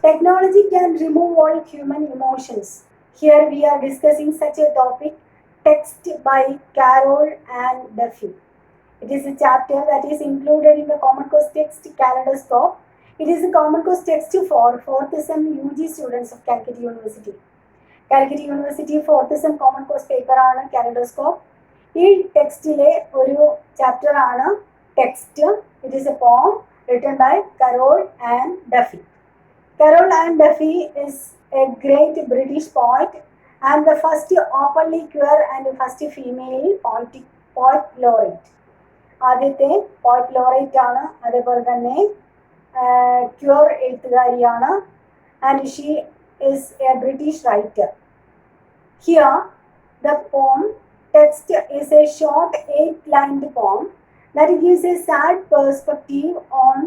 Technology can remove all human emotions. Here we are discussing such a topic, text by Carol and Duffy. It is a chapter that is included in the Common Course Text Kaleidoscope. It is a Common Course text for 4th sem UG students of Calicut University. Calicut University 4th sem Common Course paper ആണ് Kaleidoscope. ഈ ടെക്സ്റ്റിലെ ഒരു chapter ആണ് text. It is A പോം written by Carol and Duffy. Carol and Duffy is a great British poet and the first openly queer and first female poet laureate. ആദ്യത്തെ poet laureate ആണ്. അതേപോലെ തന്നെ queer എഴുത്തുകാരിയാണ്. And she is a British writer. Here the poem text is a short 8-lined poem that gives a sad perspective on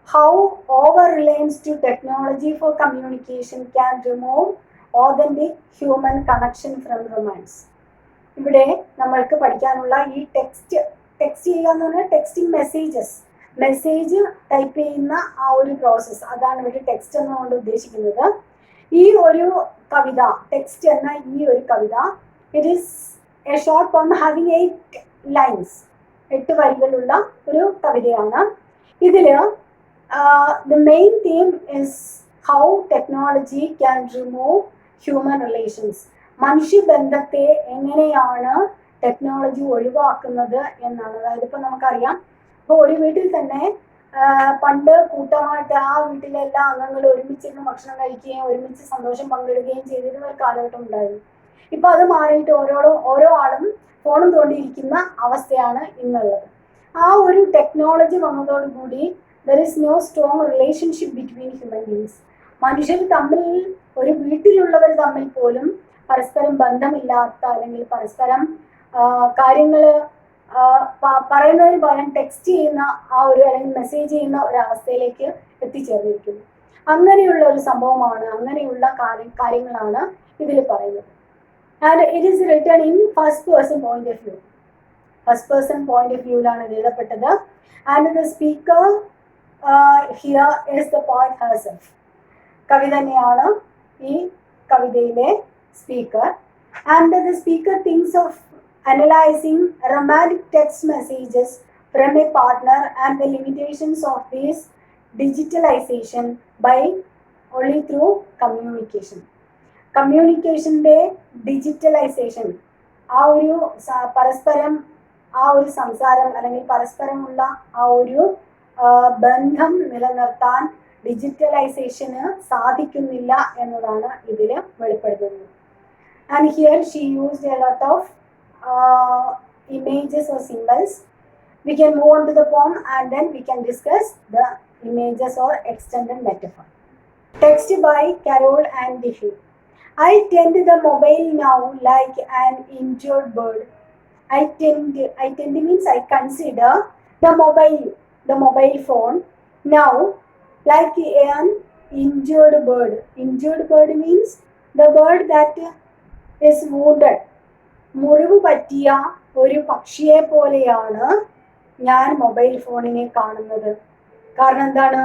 how over-reliance to technology for communication can remove authentic human connection from romance. ഇവിടെ നമ്മൾക്ക് പഠിക്കാനുള്ള ഈ text ചെയ്യുക എന്ന് പറഞ്ഞാൽ texting message type ചെയ്യുന്ന ആ ഒരു പ്രോസസ്സ്, അതാണ് ഇവിടെ ടെക്സ്റ്റ് എന്നുകൊണ്ട് ഉദ്ദേശിക്കുന്നത്. ഈ ഒരു കവിത, ടെക്സ്റ്റ് എന്ന ഈ ഒരു കവിത, ഇറ്റ് ഈസ് എ ഷോർട്ട് പോം ഹാവിങ് 8 lines, 8 വരികളുള്ള ഒരു കവിതയാണ്. ഇതില് the main theme is how technology can remove human relations. മനുഷ്യബന്ധത്തെ എങ്ങനെയാണ് ടെക്നോളജി ഒഴിവാക്കുന്നത് എന്നാണ്. അതായത് ഇപ്പൊ നമുക്കറിയാം, ഇപ്പൊ ഒരു വീട്ടിൽ തന്നെ പണ്ട് കൂട്ടമായിട്ട് ആ വീട്ടിലെ എല്ലാ അംഗങ്ങളും ഒരുമിച്ചിരുന്ന് ഭക്ഷണം കഴിക്കുകയും ഒരുമിച്ച് സന്തോഷം പങ്കിടുകയും ചെയ്തിരുന്ന ഒരു കാലഘട്ടം ഉണ്ടായിരുന്നു. ഇപ്പൊ അത് മാറിയിട്ട് ഓരോ ആളും ഫോണും തോണ്ടിയിരിക്കുന്ന അവസ്ഥയാണ് ഇന്നുള്ളത്. ആ ഒരു ടെക്നോളജി വന്നതോടുകൂടി there is no strong relationship between human beings. മനുഷ്യർ തമ്മിൽ, ഒരു വീട്ടിലുള്ളവർ തമ്മിൽ പോലും പരസ്പരം ബന്ധമില്ലാത്ത, അല്ലെങ്കിൽ പരസ്പരം കാര്യങ്ങൾ പറയുന്നതിന് പകരം ടെക്സ്റ്റ് ചെയ്യുന്ന ആ ഒരു, അല്ലെങ്കിൽ മെസ്സേജ് ചെയ്യുന്ന ഒരവസ്ഥയിലേക്ക് എത്തിച്ചേർന്നിരിക്കുന്നു. അങ്ങനെയുള്ള ഒരു സംഭവമാണ്, അങ്ങനെയുള്ള കാര്യങ്ങളാണ് ഇതിൽ പറയുന്നത്. And it is written in first person point of view. First person point of വ്യൂവിലാണ് ഇത് എഴുതപ്പെട്ടത്. And the speaker here is the poet herself. കവി തന്നെയാണ് ഈ കവിതയിലെ speaker. And the speaker things of analyzing romantic text messages from a partner and the limitations of this digitalization by only through communication. കമ്മ്യൂണിക്കേഷൻ്റെ digitalisation, ആ ഒരു പരസ്പരം ആ ഒരു സംസാരം അല്ലെങ്കിൽ പരസ്പരമുള്ള ആ ഒരു ബന്ധം നിലനിർത്താൻ ഡിജിറ്റലൈസേഷന് സാധിക്കുന്നില്ല എന്നതാണ് ഇതിൽ വെളിപ്പെടുത്തുന്നത്. And here she used a lot of images or symbols. We can move on to the poem and then we can discuss the images or extended metaphor. Text by Carol and Duffy. I tend the mobile now like an injured bird. I tend means I consider the mobile phone now like an injured bird. Injured bird means the bird that is wounded. മുറിവ് പറ്റിയ ഒരു പക്ഷിയെ പോലെയാണ് ഞാൻ mobile ഫോണിനെ കാണുന്നത്. കാരണം എന്താണ്?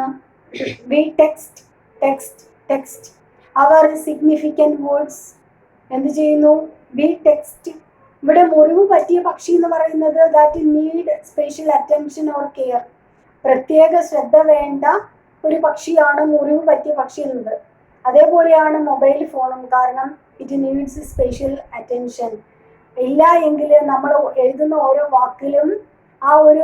We text our significant words എന്ത് ചെയ്യുന്നു? We text. ഇവിടെ മുറിവ് പറ്റിയ പക്ഷി എന്ന് പറയുന്നത് that need special attention or care, പ്രത്യേക ശ്രദ്ധ വേണ്ട ഒരു പക്ഷിയാണ് മുറിവ് പറ്റിയ പക്ഷി എന്നത്. അതേപോലെയാണ് മൊബൈൽ ഫോണും. കാരണം ഇറ്റ് നീഡ്സ് സ്പെഷ്യൽ അറ്റൻഷൻ. ഇല്ല എങ്കിൽ നമ്മൾ എഴുതുന്ന ഓരോ വാക്കിലും ആ ഒരു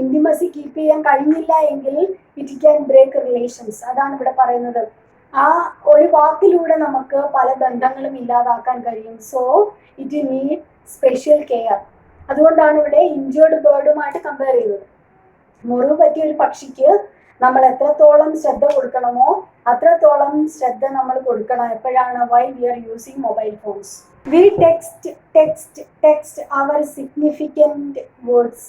ഇന്റിമസി കീപ്പ് ചെയ്യാൻ കഴിഞ്ഞില്ല എങ്കിൽ ഇറ്റ് ക്യാൻ ബ്രേക്ക് റിലേഷൻസ്. അതാണ് ഇവിടെ പറയുന്നത്. ആ ഒരു വാക്കിലൂടെ നമുക്ക് പല ബന്ധങ്ങളും ഇല്ലാതാക്കാൻ കഴിയും. So it need special care. അതുകൊണ്ടാണ് ഇവിടെ ഇൻജേർഡ് ബേർഡുമായിട്ട് കമ്പയർ ചെയ്യുന്നത്. മുറിവ് പറ്റിയ ഒരു പക്ഷിക്ക് നമ്മൾ എത്രത്തോളം ശ്രദ്ധ കൊടുക്കണമോ അത്രത്തോളം ശ്രദ്ധ നമ്മൾ കൊടുക്കണം. എപ്പോഴാണ്? Why we are using mobile phones. We text our significant words.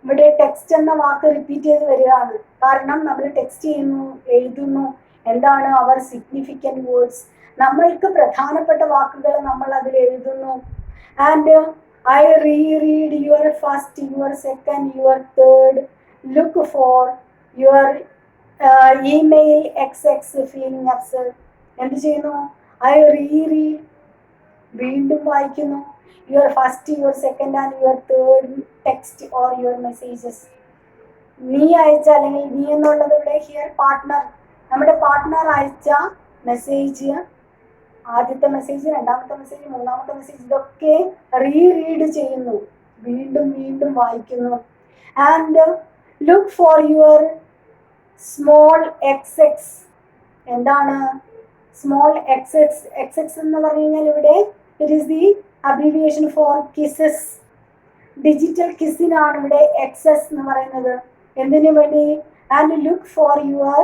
ഇവിടെ ടെക്സ്റ്റ് എന്ന വാക്ക് റിപ്പീറ്റ് ചെയ്ത് വരികയാണ്. കാരണം നമ്മൾ ടെക്സ്റ്റ് ചെയ്യുന്നു, എഴുതുന്നു. എന്താണ് അവർ സിഗ്നിഫിക്കൻറ്റ് വേർഡ്സ്? നമ്മൾക്ക് പ്രധാനപ്പെട്ട വാക്കുകൾ നമ്മൾ അതിൽ എഴുതുന്നു. And I read your first, your second, your third, look for your email X feeling absurd. എന്ത് ചെയ്യുന്നു? ഐ റീഡ്, വീണ്ടും വായിക്കുന്നു. Your first, your second and your third text or your messages. നീ അയച്ച, അല്ലെങ്കിൽ നീ എന്നുള്ളത് ഇവിടെ ഹിയർ പാർട്ട്ണർ, നമ്മുടെ പാർട്ട്ണർ അയച്ച മെസ്സേജ്, ആദ്യത്തെ മെസ്സേജ്, രണ്ടാമത്തെ മെസ്സേജ്, മൂന്നാമത്തെ മെസ്സേജ്, ഇതൊക്കെ റീഡ് ചെയ്യുന്നു, വീണ്ടും വീണ്ടും വായിക്കുന്നു. And look for your small X. എന്താണ് സ്മോൾ എക്സ്? എക്സ് എന്ന് പറഞ്ഞു കഴിഞ്ഞാൽ ഇവിടെ it is the abbreviation for kisses. Digital കിസിനാണ് ഇവിടെ എക്സസ് എന്ന് പറയുന്നത്. എന്തിനു വേണ്ടി? And look for your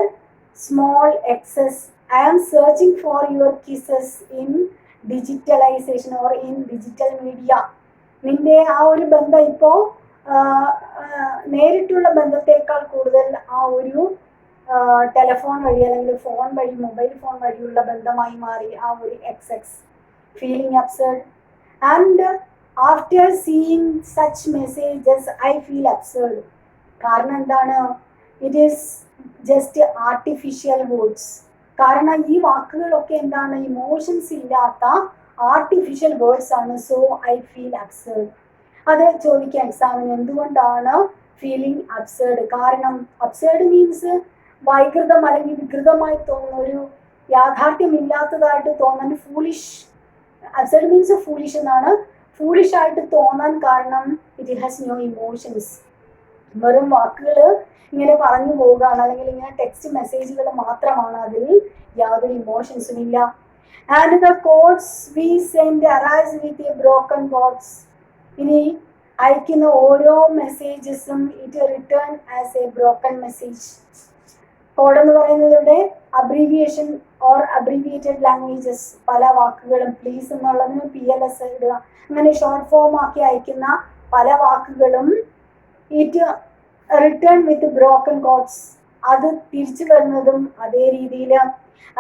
small Xs. I am searching for your kisses in digitalisation or in digital media. നിന്റെ ആ ഒരു ബന്ധം ഇപ്പോൾ നേരിട്ടുള്ള ബന്ധത്തേക്കാൾ കൂടുതൽ ആ ഒരു ടെലിഫോൺ വഴി, അല്ലെങ്കിൽ ഫോൺ വഴി, മൊബൈൽ ഫോൺ വഴിയുള്ള ബന്ധമായി മാറി ആ ഒരു X. Feeling absurd. And after seeing such messages I feel absurd. കാരണം എന്താണ്? It is just artificial words. കാരണം ഈ വാക്കുകളൊക്കെ എന്താണ്? ഇമോഷൻസ് ഇല്ലാത്ത ആർട്ടിഫിഷ്യൽ വേർഡ്സ് ആണ്. So I feel absurd. അത് ചോദിക്കാം എക്സാമിന്, എന്തുകൊണ്ടാണ് ഫീലിംഗ് അബ്സേർഡ്? കാരണം അബ്സേർഡ് മീൻസ് വൈകൃതം അല്ലെങ്കിൽ വികൃതമായി തോന്നുന്ന, ഒരു യാഥാർത്ഥ്യമില്ലാത്തതായിട്ട് തോന്നാൻ. ഫൂളിഷ്, അബ്സേർഡ് മീൻസ് ഫൂളിഷ് എന്നാണ്. ഫൂളിഷ് ആയിട്ട് തോന്നാൻ കാരണം ഇറ്റ് ഹാസ് നോ ഇമോഷൻസ്. വെറും വാക്കുകൾ ഇങ്ങനെ പറഞ്ഞു പോവുകയാണ്, അല്ലെങ്കിൽ ഇങ്ങനെ ടെക്സ്റ്റ് മെസ്സേജുകൾ മാത്രമാണ്, അതിൽ യാതൊരു ഇമോഷൻസും ഇല്ല. And the codes we send arise with a broken codes. ഇനി അയക്കുന്ന ഓരോ മെസ്സേജസും it return as a broken message. Code എന്ന് പറയുന്നത് ഇവിടെ അബ്രീവിയേഷൻ ഓർ അബ്രീവിയേറ്റഡ് ലാംഗ്വേജസ്. പല വാക്കുകളും പ്ലീസ് എന്നുള്ളതിന് PLS ഇടുക. അങ്ങനെ ഷോർട്ട് ഫോം ആക്കി അയക്കുന്ന പല വാക്കുകളും it return with broken codes. അത് തിരിച്ചു വരുന്നതും അതേ രീതിയിൽ.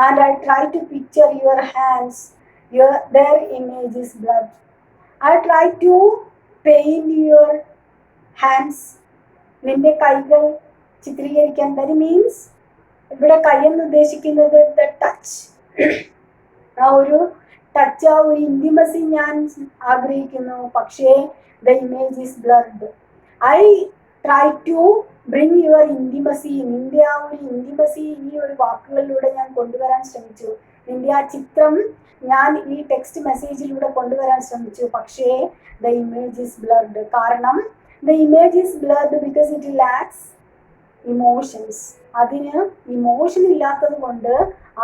And I try to picture your hands, their image is blood. I try to paint your hands. നിന്റെ കൈകൾ ചിത്രീകരിക്കാൻ. ദാറ്റ് മീൻസ് ഇവിടെ കൈ എന്ന് ഉദ്ദേശിക്കുന്നത് ദ ടച്ച്. ആ ഒരു ടച്ച്, ആ ഒരു ഇൻറ്റിമസി ഞാൻ ആഗ്രഹിക്കുന്നു. പക്ഷേ the image is blurred. I try to bring your intimacy. നിന്റെ ആ ഒരു ഇൻറ്റിമസി ഈ ഒരു വാക്കുകളിലൂടെ ഞാൻ കൊണ്ടുവരാൻ ശ്രമിച്ചു. നിന്റെ ആ ചിത്രം ഞാൻ ഈ ടെക്സ്റ്റ് മെസ്സേജിലൂടെ കൊണ്ടുവരാൻ ശ്രമിച്ചു. പക്ഷേ ദ ഇമേജ് ഈസ് ബ്ലർഡ്. കാരണം the image is blurred because it lakhs emotions. അതിന് ഇമോഷൻ ഇല്ലാത്തത് കൊണ്ട്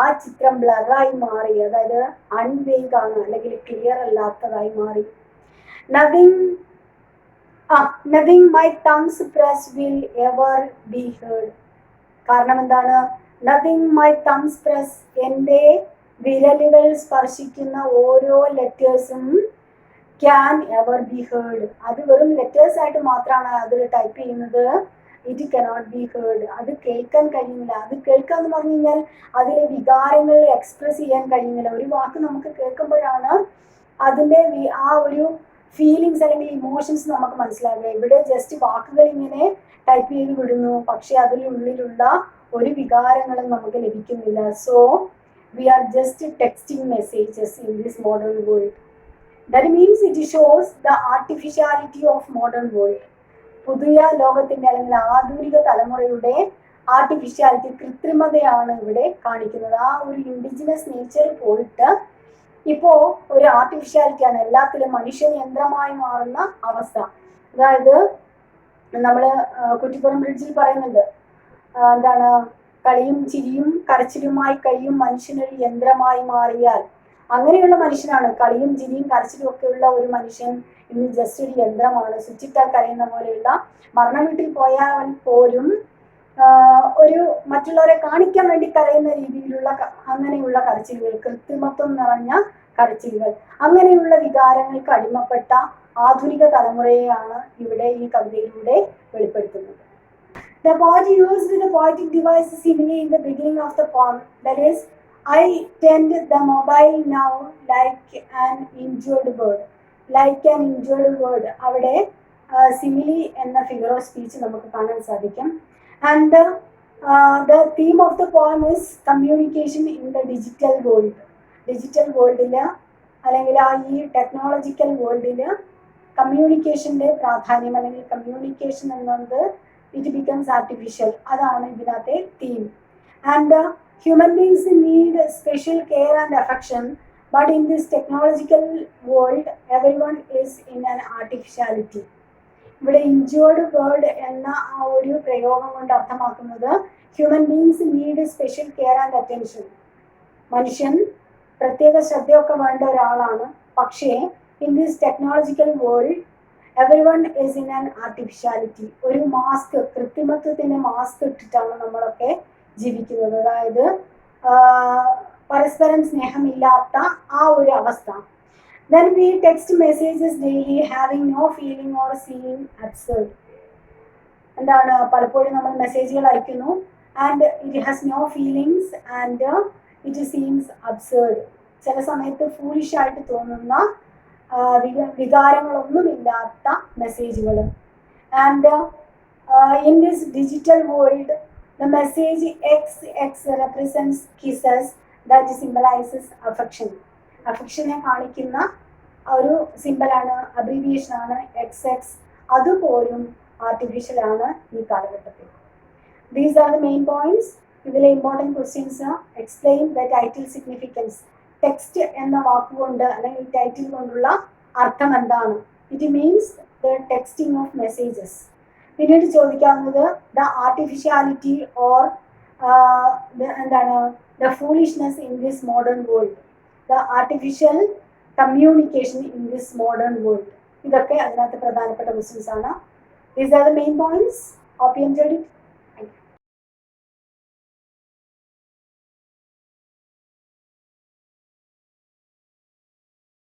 ആ ചിത്രം ബ്ലറായി മാറി. അതായത് അൺവേഗ് ആണ്, അല്ലെങ്കിൽ ക്ലിയർ അല്ലാത്തതായി മാറി. Nothing my tongue's press will ever be heard. കാരണം എന്താണ്? Nothing my tongue's press, എൻ്റെ വിരലുകൾ സ്പർശിക്കുന്ന ഓരോ ലെറ്റേഴ്സും ക്യാൻ എവർ ബി ഹേർഡ്. അത് വെറും ലെറ്റേഴ്സ് ആയിട്ട് മാത്രമാണ് അതിൽ ടൈപ്പ് ചെയ്യുന്നത്. It cannot be heard. അത് കേൾക്കാൻ കഴിയുന്നില്ല. അത് കേൾക്കാന്ന് പറഞ്ഞു കഴിഞ്ഞാൽ അതിലെ വികാരങ്ങൾ എക്സ്പ്രസ് ചെയ്യാൻ കഴിയുന്നില്ല. ഒരു വാക്ക് നമുക്ക് കേൾക്കുമ്പോഴാണ് അതിൻ്റെ ആ ഒരു ഫീലിങ്സ് അല്ലെങ്കിൽ ഇമോഷൻസ് നമുക്ക് മനസ്സിലാകുക. ഇവിടെ ജസ്റ്റ് വാക്കുകൾ ഇങ്ങനെ ടൈപ്പ് ചെയ്ത് വിടുന്നു, പക്ഷെ അതിനുള്ളിലുള്ള ഒരു വികാരങ്ങളും നമുക്ക് ലഭിക്കുന്നില്ല. So we are just texting messages in this modern world. That means it shows the artificiality of modern world. പുതിയ ലോകത്തിന്റെ അല്ലെങ്കിൽ ആധുനിക തലമുറയുടെ ആർട്ടിഫിഷ്യാലിറ്റി, കൃത്രിമതയാണ് ഇവിടെ കാണിക്കുന്നത്. ആ ഒരു ഇൻഡിജിനസ് നേച്ചർ പോയിട്ട് ഇപ്പോ ഒരു ആർട്ടിഫിഷ്യാലിറ്റിയാണ്. എല്ലാത്തിലും മനുഷ്യൻ യന്ത്രമായി മാറുന്ന അവസ്ഥ. അതായത് നമ്മള് കുറ്റിപ്പുറം ബ്രിഡ്ജിൽ പറയുന്നുണ്ട്, എന്താണ്, കളിയും ചിരിയും കരച്ചിലുമായി കഴിയും മനുഷ്യനൊരു യന്ത്രമായി മാറിയാൽ. അങ്ങനെയുള്ള മനുഷ്യനാണ്. കളിയും ചിരിയും കരച്ചിലും ഒക്കെ ഉള്ള ഒരു മനുഷ്യൻ ഇന്ന് ജസ്റ്റ് ഒരു യന്ത്രമാണ്. സ്വിച്ചിട്ടാൽ കരയുന്ന പോലെയുള്ള, മരണ വീട്ടിൽ പോയാൽ പോലും ഒരു മറ്റുള്ളവരെ കാണിക്കാൻ വേണ്ടി കരയുന്ന രീതിയിലുള്ള അങ്ങനെയുള്ള കരച്ചിലുകൾ, കൃത്രിമത്വം നിറഞ്ഞ കരച്ചിലുകൾ, അങ്ങനെയുള്ള വികാരങ്ങൾക്ക് അടിമപ്പെട്ട ആധുനിക തലമുറയെയാണ് ഇവിടെ ഈ കവിതയിലൂടെ വെളിപ്പെടുത്തുന്നത്. The poet used the poetic device simile in the beginning of the poem. That is, I tend the mobile now like an injured bird. Like an injured bird. അവിടെ സിമിലി എന്ന ഫിഗർ ഓഫ് സ്പീച്ച് നമുക്ക് കാണാൻ സാധിക്കും. And The theme of the poem is communication in the digital world. Digital വേൾഡിൽ അല്ലെങ്കിൽ ഈ technological വേൾഡിൽ കമ്മ്യൂണിക്കേഷൻ്റെ പ്രാധാന്യം അല്ലെങ്കിൽ കമ്മ്യൂണിക്കേഷൻ എന്നത് ഇറ്റ് ബിക്കംസ് ആർട്ടിഫിഷ്യൽ, അതാണ് ഇതിനകത്തെ theme. And human beings need special care and affection, but in this technological world every one is in an artificiality. ഇവിടെ ഇൻജേർഡ് വേർഡ് എന്ന ആ ഒരു പ്രയോഗം കൊണ്ട് അർത്ഥമാക്കുന്നത് human beings need special care and attention. മനുഷ്യൻ പ്രത്യേക ശ്രദ്ധയൊക്കെ വേണ്ട ഒരാളാണ്. പക്ഷേ in this technological world every one is in an artificiality. ഒരു മാസ്ക്, കൃത്രിമത്വത്തിൻ്റെ മാസ്ക് ഇട്ടിട്ടാണ് നമ്മളൊക്കെ ജീവിക്കുന്നത്. അതായത് പരസ്പരം സ്നേഹമില്ലാത്ത ആ ഒരു അവസ്ഥ. Then we text messages daily having no feeling or seeing absurd. എന്താണ്, പലപ്പോഴും നമ്മൾ മെസ്സേജുകൾ അയക്കുന്നു and it has no feelings and it seems absurd. ചില സമയത്ത് ഫൂളിഷ് ആയിട്ട് തോന്നുന്ന വികാരങ്ങളൊന്നുമില്ലാത്ത മെസ്സേജുകൾ. And in this digital world the message X represents kisses that symbolises affection. അഫെക്ഷനെ കാണിക്കുന്ന ഒരു സിമ്പലാണ്, അബ്രീവിയേഷനാണ് XX. അതുപോലും ആർട്ടിഫിഷ്യലാണ് ഈ കാലഘട്ടത്തിൽ. These are the main points. ഇതിലെ important questions: explain the title significance. Text എന്ന വാക്കുകൊണ്ട് അല്ലെങ്കിൽ ടൈറ്റിൽ കൊണ്ടുള്ള അർത്ഥം എന്താണ്? It means the texting of messages. പിന്നീട് ചോദിക്കാവുന്നത് ദ ആർട്ടിഫിഷ്യാലിറ്റി ഓർ എന്താണ് the foolishness in this modern world. The artificial communication in this modern world. ഇതൊക്കെ അതിനകത്ത് പ്രധാനപ്പെട്ട ക്വസ്റ്റ്യൻസ് ആണ്. These are the main points. Hope you enjoyed it.